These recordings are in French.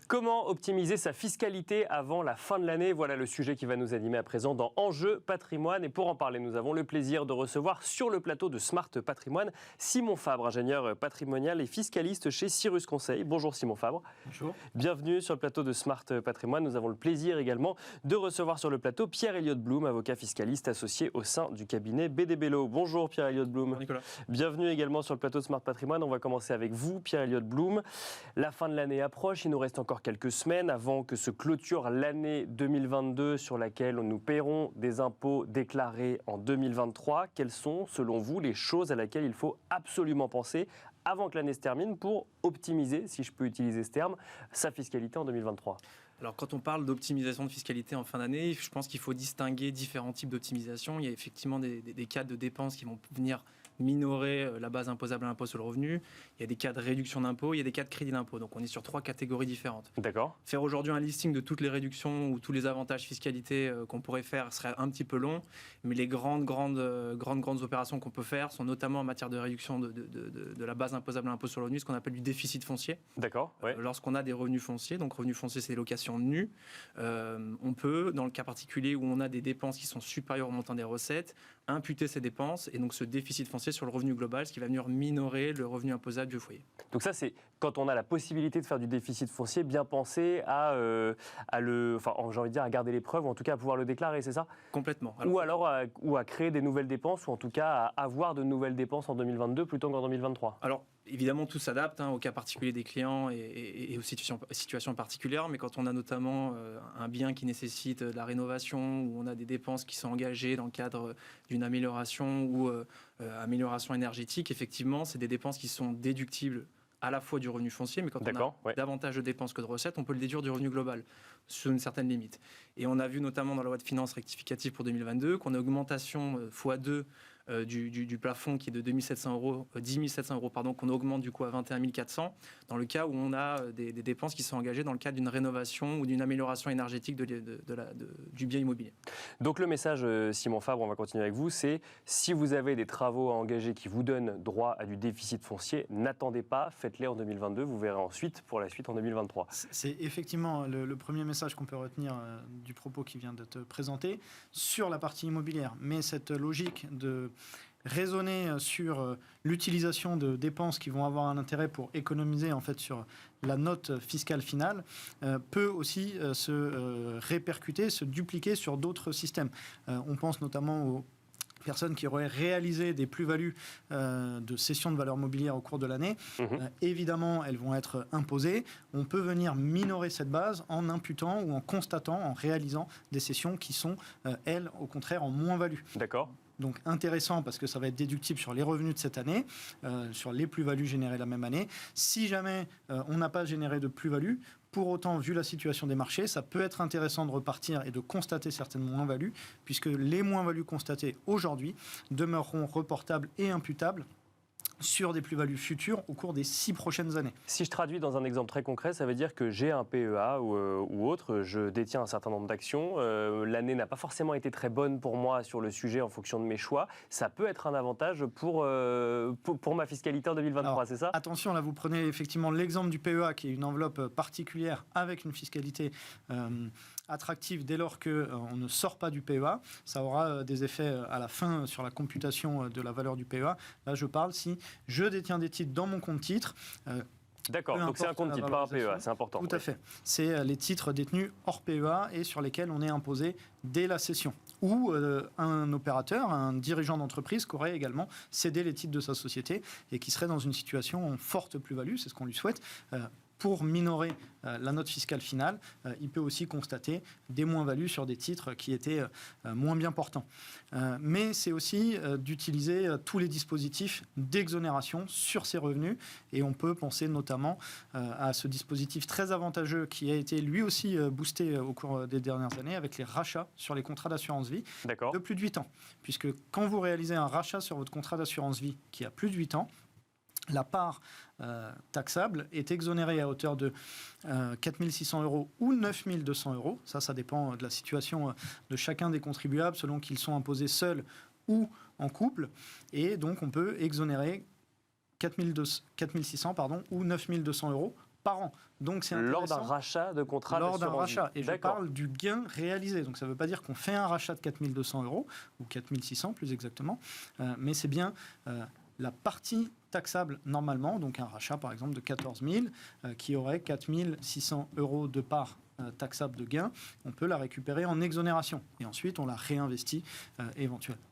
Comment optimiser sa fiscalité avant la fin de l'année? Voilà le sujet qui va nous animer à présent dans Enjeu Patrimoine. Et pour en parler, nous avons le plaisir de recevoir sur le plateau de Smart Patrimoine Simon Fabre, ingénieur patrimonial et fiscaliste chez Cyrus Conseil. Bonjour Simon Fabre. Bonjour. Bienvenue sur le plateau de Smart Patrimoine. Nous avons le plaisir également de recevoir sur le plateau Pierre-Elliott Blum, avocat fiscaliste associé au sein du cabinet BD Bello. Bonjour Pierre-Elliott Blum. Bonjour Nicolas. Bienvenue également sur le plateau de Smart Patrimoine. On va commencer avec vous, Pierre-Elliott Blum. La fin de l'année approche. Il nous reste encore quelques semaines avant que se clôture l'année 2022 sur laquelle nous paierons des impôts déclarés en 2023. Quelles sont, selon vous, les choses à laquelle il faut absolument penser avant que l'année se termine pour optimiser, si je peux utiliser ce terme, sa fiscalité en 2023 ? Alors, quand on parle d'optimisation de fiscalité en fin d'année, je pense qu'il faut distinguer différents types d'optimisation. Il y a effectivement des cas de dépenses qui vont venir minorer la base imposable à l'impôt sur le revenu. Il y a des cas de réduction d'impôt, il y a des cas de crédit d'impôt. Donc, on est sur 3 catégories différentes. D'accord. Faire aujourd'hui un listing de toutes les réductions ou tous les avantages fiscalité qu'on pourrait faire serait un petit peu long. Mais les grandes opérations qu'on peut faire sont notamment en matière de réduction de la base imposable à l'impôt sur le revenu, ce qu'on appelle du déficit foncier. D'accord. Ouais. Lorsqu'on a des revenus fonciers, donc revenus fonciers, c'est des locations nues, on peut, dans le cas particulier où on a des dépenses qui sont supérieures au montant des recettes, imputer ces dépenses et donc ce déficit foncier sur le revenu global, ce qui va venir minorer le revenu imposable du foyer. Donc ça, c'est quand on a la possibilité de faire du déficit foncier, bien penser à j'ai envie de dire, à garder les preuves, ou en tout cas à pouvoir le déclarer, c'est ça ? Complètement. Ou à créer des nouvelles dépenses, ou en tout cas à avoir de nouvelles dépenses en 2022 plutôt qu'en 2023. Alors, évidemment, tout s'adapte au cas particulier des clients et aux situations particulières, mais quand on a notamment un bien qui nécessite de la rénovation, ou on a des dépenses qui sont engagées dans le cadre d'une amélioration ou amélioration énergétique, effectivement, c'est des dépenses qui sont déductibles à la fois du revenu foncier, mais quand on a davantage de dépenses que de recettes, on peut le déduire du revenu global, sur une certaine limite. Et on a vu notamment dans la loi de finances rectificative pour 2022 qu'on a augmentation x2 du plafond qui est de 10 700 euros, qu'on augmente du coup à 21 400, dans le cas où on a des dépenses qui sont engagées dans le cadre d'une rénovation ou d'une amélioration énergétique du bien immobilier. Donc le message, Simon Fabre, on va continuer avec vous, c'est si vous avez des travaux à engager qui vous donnent droit à du déficit foncier, n'attendez pas, faites-les en 2022, vous verrez ensuite pour la suite en 2023. C'est effectivement le premier message qu'on peut retenir du propos qui vient d'être présenté sur la partie immobilière. Mais cette logique de raisonner sur l'utilisation de dépenses qui vont avoir un intérêt pour économiser en fait sur la note fiscale finale peut aussi se répercuter, se dupliquer sur d'autres systèmes. On pense notamment aux personnes qui auraient réalisé des plus-values de cession de valeur mobilière au cours de l'année. Évidemment, elles vont être imposées. On peut venir minorer cette base en imputant ou en constatant, en réalisant des cessions qui sont, elles, au contraire, en moins-value. D'accord. Donc intéressant parce que ça va être déductible sur les revenus de cette année, sur les plus-values générées la même année. Si jamais on n'a pas généré de plus-value, pour autant, vu la situation des marchés, ça peut être intéressant de repartir et de constater certaines moins-values, puisque les moins-values constatées aujourd'hui demeureront reportables et imputables sur des plus-values futures au cours des 6 prochaines années. Si je traduis dans un exemple très concret, ça veut dire que j'ai un PEA ou autre, je détiens un certain nombre d'actions, l'année n'a pas forcément été très bonne pour moi sur le sujet en fonction de mes choix, ça peut être un avantage pour ma fiscalité en 2023, alors, c'est ça ? Attention, là vous prenez effectivement l'exemple du PEA qui est une enveloppe particulière avec une fiscalité attractive dès lors qu'on ne sort pas du PEA. Ça aura des effets à la fin sur la computation de la valeur du PEA. Là je parle si je détiens des titres dans mon compte titre. D'accord, donc c'est un compte titre, pas un PEA, c'est important. Tout à fait. C'est les titres détenus hors PEA et sur lesquels on est imposé dès la cession. Ou un opérateur, un dirigeant d'entreprise qui aurait également cédé les titres de sa société et qui serait dans une situation en forte plus-value, c'est ce qu'on lui souhaite. Pour minorer la note fiscale finale, il peut aussi constater des moins-values sur des titres qui étaient moins bien portants. Mais c'est aussi d'utiliser tous les dispositifs d'exonération sur ces revenus. Et on peut penser notamment à ce dispositif très avantageux qui a été lui aussi boosté au cours des dernières années avec les rachats sur les contrats d'assurance vie de plus de 8 ans. Puisque quand vous réalisez un rachat sur votre contrat d'assurance vie qui a plus de 8 ans, la part taxable est exonérée à hauteur de 4 600 € ou 9 200 €. Ça dépend de la situation de chacun des contribuables selon qu'ils sont imposés seuls ou en couple. Et donc, on peut exonérer 4 600 ou 9 200 € par an. Donc c'est lors d'un rachat de contrat d'assurance vie. Lors d'un rachat. Et je parle du gain réalisé. Donc ça ne veut pas dire qu'on fait un rachat de 4 200 €, ou 4 600 plus exactement, mais c'est bien la partie taxable normalement, donc un rachat par exemple de 14 000, qui aurait 4 600 € de part taxable de gain, on peut la récupérer en exonération. Et ensuite, on la réinvestit éventuellement.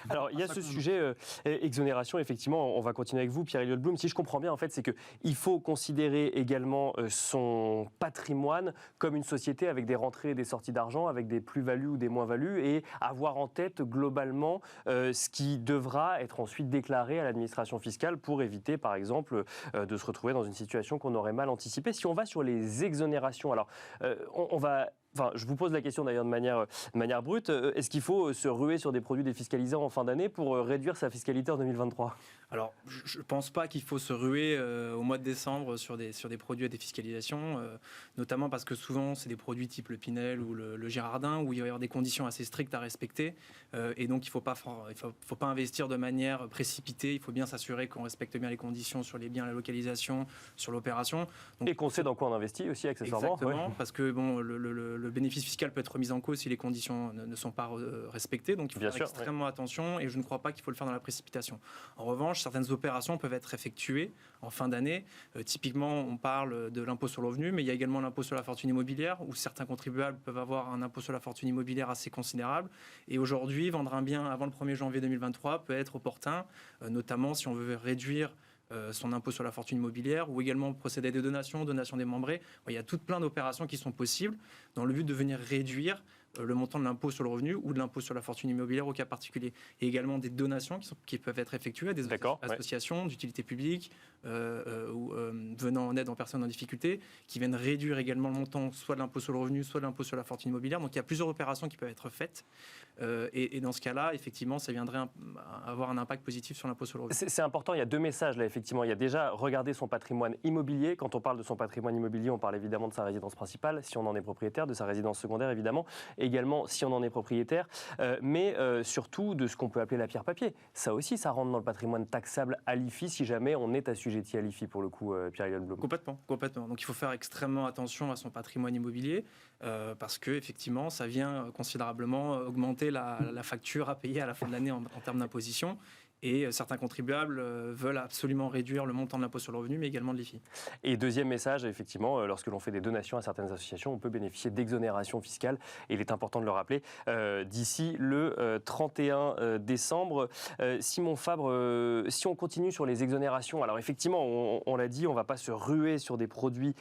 Alors, il y a ce sujet exonération, effectivement, on va continuer avec vous, Pierre-Elliott Blum. Si je comprends bien, en fait, c'est qu'il faut considérer également son patrimoine comme une société avec des rentrées et des sorties d'argent, avec des plus-values ou des moins-values, et avoir en tête globalement ce qui devra être ensuite déclaré à l'administration fiscale pour éviter, par exemple, de se retrouver dans une situation qu'on aurait mal anticipée. Si on va sur les exonérations, alors on va... Enfin, je vous pose la question d'ailleurs de manière brute. Est-ce qu'il faut se ruer sur des produits défiscalisants en fin d'année pour réduire sa fiscalité en 2023 ? Alors, je ne pense pas qu'il faut se ruer au mois de décembre sur des produits à défiscalisation, notamment parce que souvent, c'est des produits type le Pinel ou le Girardin, où il va y avoir des conditions assez strictes à respecter. Et donc, il ne faut pas investir de manière précipitée. Il faut bien s'assurer qu'on respecte bien les conditions sur les biens, la localisation, sur l'opération. Et qu'on sait dans quoi on investit aussi, accessoirement. Exactement, parce que bon, le bénéfice fiscal peut être remis en cause si les conditions ne sont pas respectées. Donc, il faut faire extrêmement attention, et je ne crois pas qu'il faut le faire dans la précipitation. En revanche, certaines opérations peuvent être effectuées en fin d'année. Typiquement, on parle de l'impôt sur le revenu, mais il y a également l'impôt sur la fortune immobilière, où certains contribuables peuvent avoir un impôt sur la fortune immobilière assez considérable. Et aujourd'hui, vendre un bien avant le 1er janvier 2023 peut être opportun, notamment si on veut réduire son impôt sur la fortune immobilière, ou également procéder à des donations démembrées. Il y a tout plein d'opérations qui sont possibles dans le but de venir réduire le montant de l'impôt sur le revenu ou de l'impôt sur la fortune immobilière au cas particulier. Et également des donations qui peuvent être effectuées à des associations d'utilité publique ou venant en aide aux personnes en difficulté, qui viennent réduire également le montant soit de l'impôt sur le revenu, soit de l'impôt sur la fortune immobilière. Donc il y a plusieurs opérations qui peuvent être faites. Et dans ce cas-là, effectivement, ça viendrait avoir un impact positif sur l'impôt sur le revenu. C'est important, il y a deux messages là, effectivement. Il y a déjà regarder son patrimoine immobilier. Quand on parle de son patrimoine immobilier, on parle évidemment de sa résidence principale, si on en est propriétaire, de sa résidence secondaire, évidemment, également si on en est propriétaire, mais surtout de ce qu'on peut appeler la pierre papier. Ça aussi, ça rentre dans le patrimoine taxable à l'IFI, si jamais on est assujetti à l'IFI, pour le coup, Pierre-Elliott Blum. Complètement. Donc il faut faire extrêmement attention à son patrimoine immobilier, parce que effectivement, ça vient considérablement augmenter la facture à payer à la fin de l'année en termes d'imposition. Et certains contribuables veulent absolument réduire le montant de l'impôt sur le revenu, mais également de l'IFI. Et deuxième message, effectivement, lorsque l'on fait des donations à certaines associations, on peut bénéficier d'exonération fiscale. Et il est important de le rappeler, d'ici le 31 décembre. Simon Fabre, si on continue sur les exonérations, alors effectivement, on l'a dit, on ne va pas se ruer sur des produits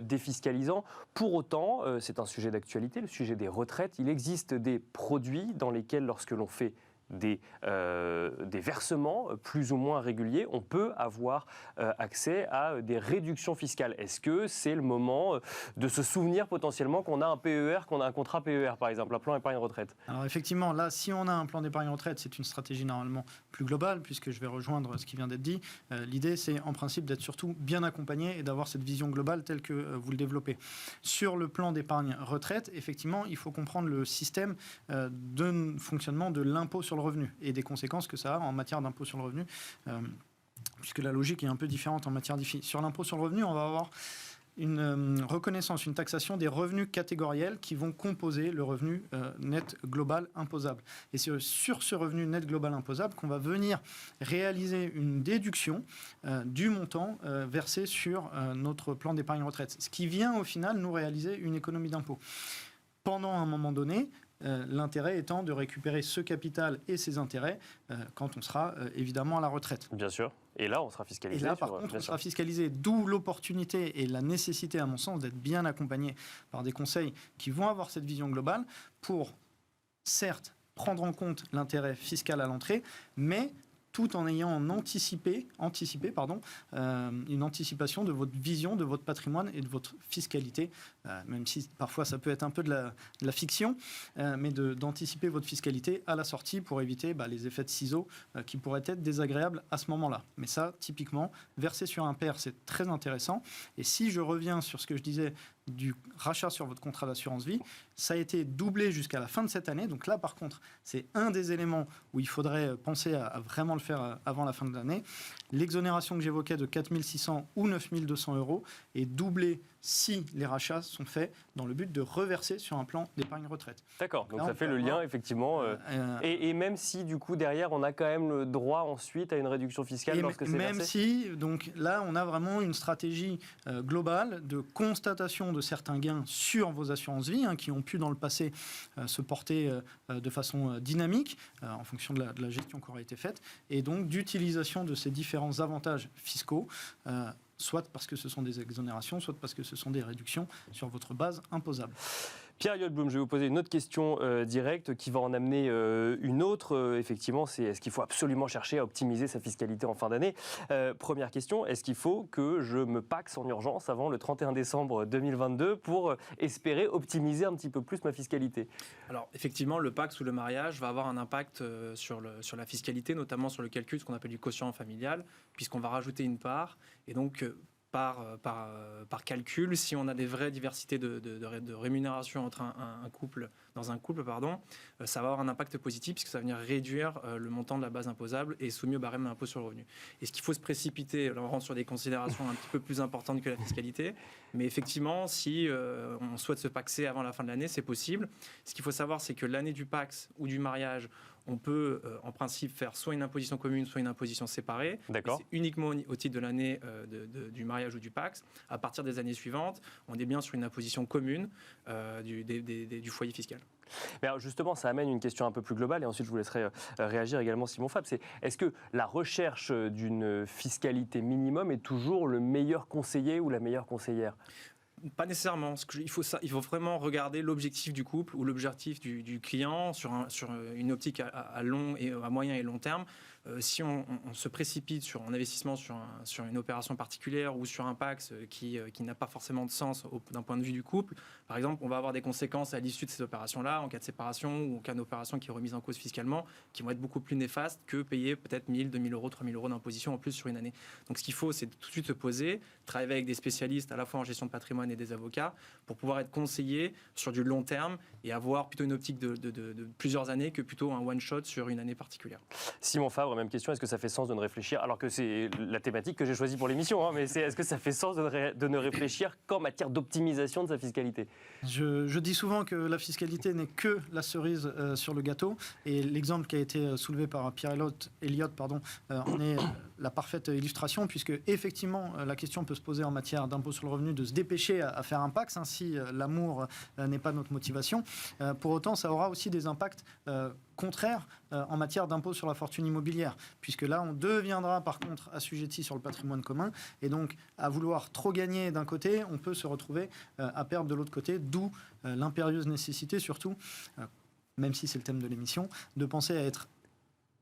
défiscalisants. Pour autant, c'est un sujet d'actualité, le sujet des retraites. Il existe des produits dans lesquels, lorsque l'on fait des versements plus ou moins réguliers, on peut avoir accès à des réductions fiscales. Est-ce que c'est le moment de se souvenir potentiellement qu'on a un PER, qu'on a un contrat PER par exemple, un plan épargne retraite ? Alors effectivement, là, si on a un plan d'épargne retraite, c'est une stratégie normalement plus globale, puisque je vais rejoindre ce qui vient d'être dit. L'idée, c'est en principe d'être surtout bien accompagné et d'avoir cette vision globale telle que vous le développez. Sur le plan d'épargne retraite, effectivement, il faut comprendre le système de fonctionnement de l'impôt sur le revenu et des conséquences que ça a en matière d'impôt sur le revenu, puisque la logique est un peu différente en matière d'IFI. Sur l'impôt sur le revenu, on va avoir une reconnaissance, une taxation des revenus catégoriels qui vont composer le revenu net global imposable. Et c'est sur ce revenu net global imposable qu'on va venir réaliser une déduction du montant versé sur notre plan d'épargne retraite, ce qui vient au final nous réaliser une économie d'impôt. Pendant un moment donné, l'intérêt étant de récupérer ce capital et ses intérêts quand on sera évidemment à la retraite. Bien sûr. Et là, on sera fiscalisé. Et là, par contre, on sera fiscalisé. D'où l'opportunité et la nécessité, à mon sens, d'être bien accompagné par des conseils qui vont avoir cette vision globale pour, certes, prendre en compte l'intérêt fiscal à l'entrée, mais tout en ayant anticipé une anticipation de votre vision, de votre patrimoine et de votre fiscalité, même si parfois ça peut être un peu de la fiction, mais d'anticiper votre fiscalité à la sortie pour éviter les effets de ciseaux qui pourraient être désagréables à ce moment-là. Mais ça, typiquement, verser sur un PER, c'est très intéressant. Et si je reviens sur ce que je disais du rachat sur votre contrat d'assurance vie. Ça a été doublé jusqu'à la fin de cette année. Donc là, par contre, c'est un des éléments où il faudrait penser à vraiment le faire avant la fin de l'année. L'exonération que j'évoquais de 4 600 ou 9 200 euros est doublée si les rachats sont faits dans le but de reverser sur un plan d'épargne retraite. D'accord, donc là, ça fait le lien, effectivement. Et même si, du coup, derrière, on a quand même le droit ensuite à une réduction fiscale lorsque c'est versé. Même si, donc là, on a vraiment une stratégie globale de constatation de certains gains sur vos assurances vie, qui ont pu dans le passé se porter de façon dynamique en fonction de la gestion qui aura été faite, et donc d'utilisation de ces différents avantages fiscaux, soit parce que ce sont des exonérations, soit parce que ce sont des réductions sur votre base imposable. Pierre-Elliott Blum, je vais vous poser une autre question directe qui va en amener une autre. Effectivement, c'est est-ce qu'il faut absolument chercher à optimiser sa fiscalité en fin d'année ? Première question, est-ce qu'il faut que je me paxe en urgence avant le 31 décembre 2022 pour espérer optimiser un petit peu plus ma fiscalité ? Alors, effectivement, le Pacs ou le mariage va avoir un impact sur la fiscalité, notamment sur le calcul, ce qu'on appelle du quotient familial, puisqu'on va rajouter une part. Et donc, par calcul, si on a des vraies diversités de rémunération entre dans un couple, ça va avoir un impact positif puisque ça va venir réduire le montant de la base imposable et soumis au barème de l'impôt sur le revenu. Est-ce qu'il faut se précipiter ? Là, on rentre sur des considérations un petit peu plus importantes que la fiscalité, mais effectivement, si on souhaite se paxer avant la fin de l'année, c'est possible. Ce qu'il faut savoir, c'est que l'année du Pacs ou du mariage, on peut en principe faire soit une imposition commune, soit une imposition séparée. D'accord. C'est uniquement au titre de l'année du mariage ou du Pacs. À partir des années suivantes, on est bien sur une imposition commune du foyer fiscal. Mais alors justement, ça amène une question un peu plus globale et ensuite je vous laisserai réagir également Simon Fabre. Est-ce que la recherche d'une fiscalité minimum est toujours le meilleur conseiller ou la meilleure conseillère ? Pas nécessairement. Il faut vraiment regarder l'objectif du couple ou l'objectif du client sur une optique à moyen et long terme. Si on se précipite sur un investissement sur une opération particulière ou sur un Pacs qui n'a pas forcément de sens d'un point de vue du couple, par exemple, on va avoir des conséquences à l'issue de ces opérations-là, en cas de séparation ou en cas d'opération qui est remise en cause fiscalement, qui vont être beaucoup plus néfastes que payer peut-être 1 000, 2 000 euros, 3 000 euros d'imposition en plus sur une année. Donc ce qu'il faut, c'est tout de suite se poser, travailler avec des spécialistes à la fois en gestion de patrimoine et des avocats pour pouvoir être conseillé sur du long terme et avoir plutôt une optique de plusieurs années que plutôt un one-shot sur une année particulière. Simon Fabre, même question, est-ce que ça fait sens de ne réfléchir, alors que c'est la thématique que j'ai choisie pour l'émission, mais est-ce que ça fait sens de ne réfléchir qu'en matière d'optimisation de sa fiscalité ? Je dis souvent que la fiscalité n'est que la cerise sur le gâteau, et l'exemple qui a été soulevé par Pierre-Elliott en est la parfaite illustration, puisque effectivement la question peut se poser en matière d'impôt sur le revenu de se dépêcher à faire un Pacs, si l'amour n'est pas notre motivation. Pour autant, ça aura aussi des impacts contraires en matière d'impôt sur la fortune immobilière, puisque là, on deviendra par contre assujetti sur le patrimoine commun, et donc à vouloir trop gagner d'un côté, on peut se retrouver à perdre de l'autre côté, d'où l'impérieuse nécessité, surtout, même si c'est le thème de l'émission, de penser à être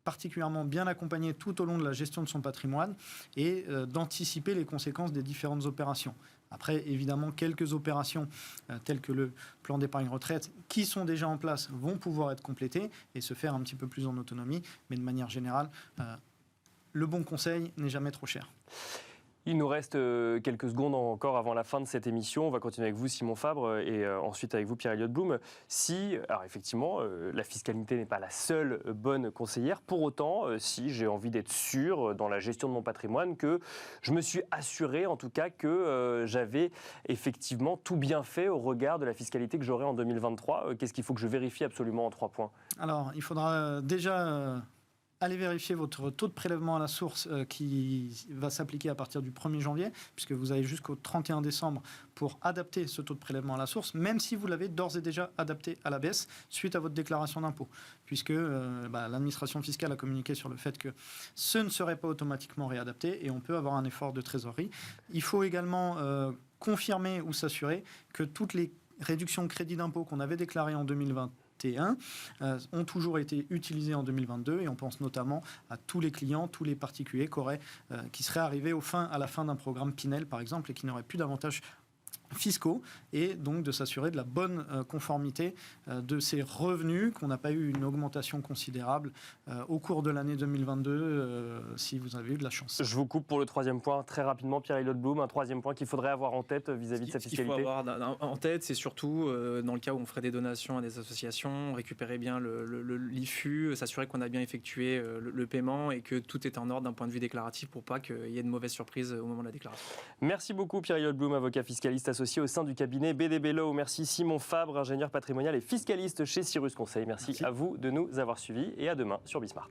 particulièrement bien accompagné tout au long de la gestion de son patrimoine et d'anticiper les conséquences des différentes opérations. Après, évidemment, quelques opérations telles que le plan d'épargne retraite qui sont déjà en place vont pouvoir être complétées et se faire un petit peu plus en autonomie. Mais de manière générale, le bon conseil n'est jamais trop cher. Il nous reste quelques secondes encore avant la fin de cette émission. On va continuer avec vous, Simon Fabre, et ensuite avec vous, Pierre-Elliott Blum. Alors effectivement, la fiscalité n'est pas la seule bonne conseillère. Pour autant, si j'ai envie d'être sûr dans la gestion de mon patrimoine que je me suis assuré, en tout cas, que j'avais effectivement tout bien fait au regard de la fiscalité que j'aurai en 2023, qu'est-ce qu'il faut que je vérifie absolument en 3 points ? Alors, il faudra déjà allez vérifier votre taux de prélèvement à la source qui va s'appliquer à partir du 1er janvier, puisque vous avez jusqu'au 31 décembre pour adapter ce taux de prélèvement à la source, même si vous l'avez d'ores et déjà adapté à la baisse suite à votre déclaration d'impôt, puisque l'administration fiscale a communiqué sur le fait que ce ne serait pas automatiquement réadapté et on peut avoir un effort de trésorerie. Il faut également confirmer ou s'assurer que toutes les réductions de crédit d'impôt qu'on avait déclarées en 2020 ont toujours été utilisés en 2022 et on pense notamment à tous les clients, tous les particuliers qui seraient arrivés à la fin d'un programme Pinel par exemple et qui n'auraient plus davantage fiscaux et donc de s'assurer de la bonne conformité de ces revenus, qu'on n'a pas eu une augmentation considérable au cours de l'année 2022 si vous avez eu de la chance. Je vous coupe pour le troisième point très rapidement, Pierre-Elliott Blum, un troisième point qu'il faudrait avoir en tête vis-à-vis de sa fiscalité. Ce qu'il faut avoir en tête, c'est surtout dans le cas où on ferait des donations à des associations, récupérer bien l'IFU, s'assurer qu'on a bien effectué le paiement et que tout est en ordre d'un point de vue déclaratif pour pas qu'il y ait de mauvaises surprises au moment de la déclaration. Merci beaucoup Pierre-Elliott Blum, avocat fiscaliste associé au sein du cabinet BDB Law. Merci Simon Fabre, ingénieur patrimonial et fiscaliste chez Cyrus Conseil. Merci à vous de nous avoir suivis et à demain sur Bismart.